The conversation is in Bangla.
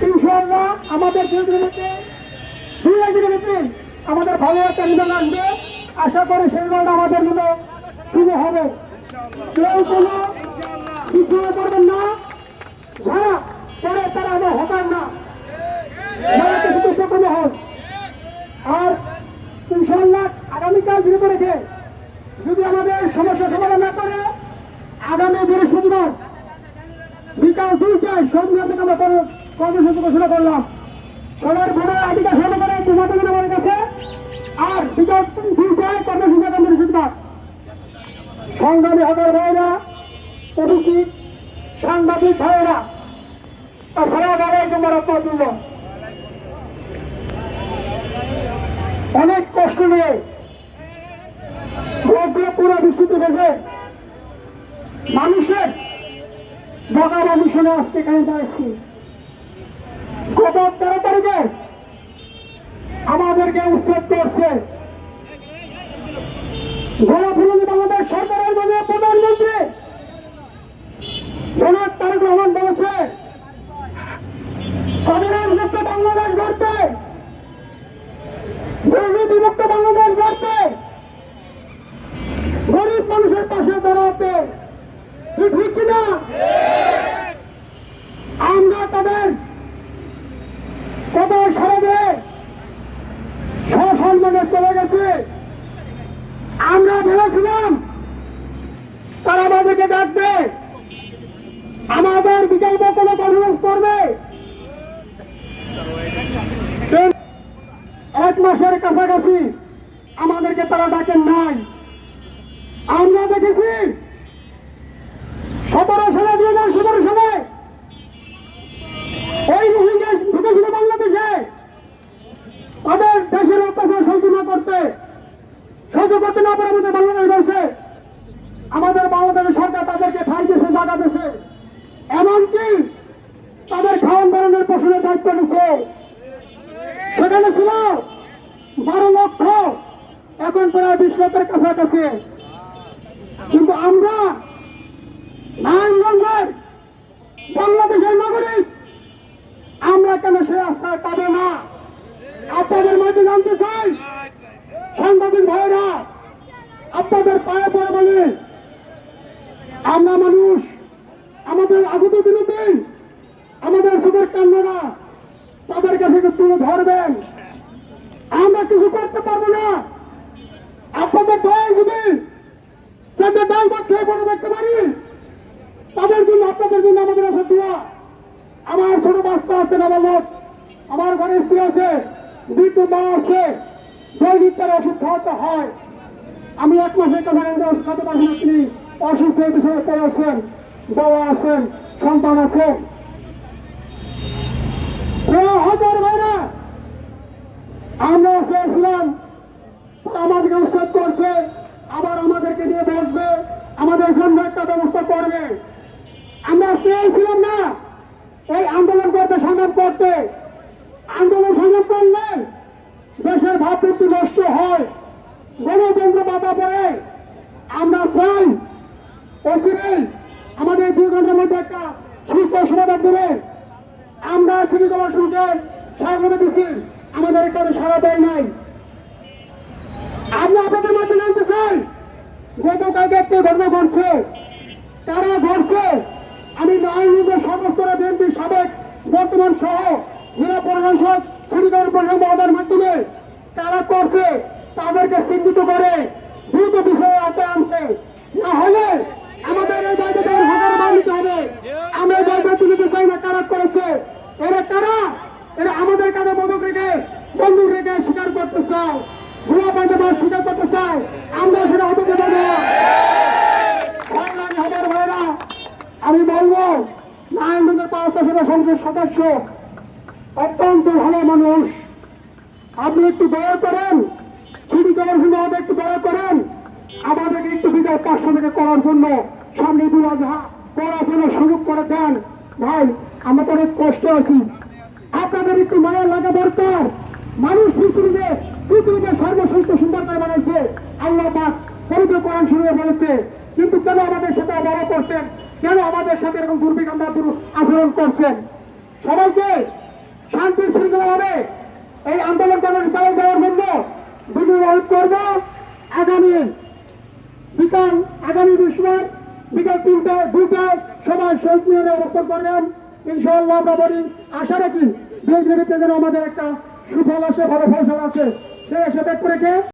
ইনশাআল্লাহ আমাদের দুই একদিনের ভিতরে আমাদের ভালো একটা রেজাল্ট আসবে। আশা করি সেই রেজাল্ট আমাদের জন্য শুভ হবে। কেউ কোনো পিছিয়ে পড়বেন না, যারা পরে তারা আমার হতার না, যারা কিছু কিছু কোনো হোক। আর ইনশাআল্লাহ আগামীকাল বিরত রেখে যদি আমাদের সমস্যা সমাধান না করে আগামী বৃহস্পতিবার বিকাল 2টায় সোমবার থেকে আমরা কর্মসূচি ঘোষণা করলাম। সবার বড় আধিকার সভা করে তোমাদের আমাদের কাছে। আর বিকাল 2টায় কর্মসূচি আগামী বৃহস্পতিবার। সংগ্রামী হকার ভাইরা, ওবিসি সাংবাদিক ভাইয়েরা, আসসালামু আলাইকুম ওয়া রাহমাতুল্লাহ। অনেক কষ্ট নিয়ে পুরো বিস্তৃত হয়েছে মানুষের বগাবা মিশনে আজকে এখানে দাঁড়িয়েছি। গত 13 তারিখে আমাদেরকে উচ্ছেদ করছে গণফুলনি বাংলাদেশ সরকারের মাননীয় প্রধানমন্ত্রী জনাব তারেক রহমান বলেছে স্বাধীনতামুক্ত বাংলাদেশ গড়তে, দুর্নীতিমুক্ত বাংলাদেশ গড়তে, গরিব মানুষের পাশে দাঁড়াতে। ঠিক কিনা? আমরা তাদের কত সারা দিয়ে সসম্মানে চলে গেছে। আমরা ভেবেছিলাম তারা আমাদেরকে ডাকবে, আমাদের বিকল্প কোনো কনফারেন্স করবে। 1 মাসের কাছাকাছি আমাদেরকে তারা ডাকেন নাই। আমরা দেখেছি 2017 সালে ওই রোহিঙ্গা ঢুকেছিল বাংলাদেশে তাদের দেশের অত্যাচার সহ্য করতে না পারে আমাদের বাংলাদেশ ধরছে। আমাদের বাংলাদেশের সরকার তাদেরকে ঠাই দিয়েছে, জায়গা দিয়েছে, এমনকি তাদের খাওয়ান বাড়ানোর পোষণের দায়িত্ব নিচ্ছে। সেখানে ছিল 12 লক্ষ, এখন প্রায় 20 লক্ষের কাছাকাছি। কিন্তু আমরা নারায়ণগঞ্জের বাংলাদেশের নাগরিক, আমরা কেন সে আস্থা পাবো না? আপনাদের মাঝে জানতে চাই, সাংবাদিক ভাইয়েরা, আপনাদের পায়ে পড়ে বলে আমরা মানুষ, আমাদের আগত বিনতি, আমাদের সুখের কান্নারা তাদের কাছে তুলে ধরবেন। আমরা কিছু করতে পারবো না। আপনাদের দয়ায় যদি সেটা ডাল ভাত খেয়ে পড়ে দেখতে পারি, তাদের জন্য, আপনাদের জন্য আমাদের আছে দোয়া। আমার ছোট বাচ্চা আছে, নাবালক, আমার ঘরে স্ত্রী আছে, বৃদ্ধ মা আছে, দৈনিক তারা ওষুধ খাওয়াতে হয়। আমি 1 মাসের কাছাকাছি ওষুধ খাতে পারছি না। তিনি অসুস্থ হিসেবে পড়ে আছেন, বাবা আছেন, সন্তান আছেন। হাজার ভাইরা, আমরা চেয়েছিলাম আমাদেরকে উচ্ছেদ করছে, আবার আমাদেরকে নিয়ে বসবে, আমাদের জন্য একটা ব্যবস্থা করবে। আমরা চেয়েছিলাম না এই আন্দোলন করতে, সংগ্রাম করতে। আন্দোলন সংগ্রাম করলে দেশের ভাবমূর্তি নষ্ট হয়, গণতন্ত্র বাধা পড়ে। আমরা চাই অচিরেই আমাদের 2 ঘন্টার মধ্যে একটা সুস্থ সমাধান দেবে। আমরা সিটি কমিশনকে সহযোগিতা দিচ্ছি, আমাদের এখানে সাড়া দেয় নাই। আমরা আপনাদের মধ্যে জানতে চাই, গতকালকে একটি ঘটনা ঘটছে, কারা ঘটছে? আমি নারায়ণগঞ্জের সর্বস্তরের বিএনপি সাবেক বর্তমান সহ জেলা প্রশাসক, সিটি কর্পোরেশন মহোদয়ের মাধ্যমে কারা করছে তাদেরকে চিহ্নিত করে দ্রুত বিষয়ে আওতায় আনতে, না হলে আমাদের এই দায়িত্ব নিতে হবে। আমরা এই দায়িত্ব তুলতে চাই না। কারা করেছে, এরা কারা? এরা আমাদের কাছে বন্দুক রেখে স্বীকার করতে চায়, ভুয়া পাঞ্জাব স্বীকার করতে চায়। আমরা সেটা হতে দেব না। ভাইরা, আমি বলবো নারায়ণগঞ্জের 5টা সেবা সংসদ সদস্য অত্যন্ত ভালো মানুষ। আপনি একটু দয়া করেন, সিটি কমিশন আমাদের একটু দয়া করেন, আমাদেরকে একটু বিদায় 500 থেকে করার জন্য, সামনে ঈদুল আজহা করার জন্য সুযোগ করে দেন। ভাই, আমরা তো অনেক কষ্ট আছি, আপনাদের একটু মায়া লাগা দরকার। মানুষ পৃথিবীতে সর্বশ্রেষ্ঠ সুন্দর করে বানাইছে আল্লাহ পাক, পবিত্র কোরআন শরীফে বলেছে। কিন্তু কেন আমাদের সাথে অবহেলা করছেন? কেন আমাদের সাথে এরকম দুর্বিকার আচরণ করছেন? সবাইকে শান্তি শৃঙ্খলাভাবে এই আন্দোলন কমিটি চালিয়ে দেওয়ার জন্য অনুরোধ করব। আগামী বৃহস্পতিবার বিকাল 3টায় 2টায় সবাই শহীদ মিনারে অবস্থান করবেন। ইনশাআল্লাহ আমরা বলি আশা রাখি যে যেন আমাদের একটা সুফল আছে, ভালো ফসল আছে, সেই আশা ব্যক্ত রেখে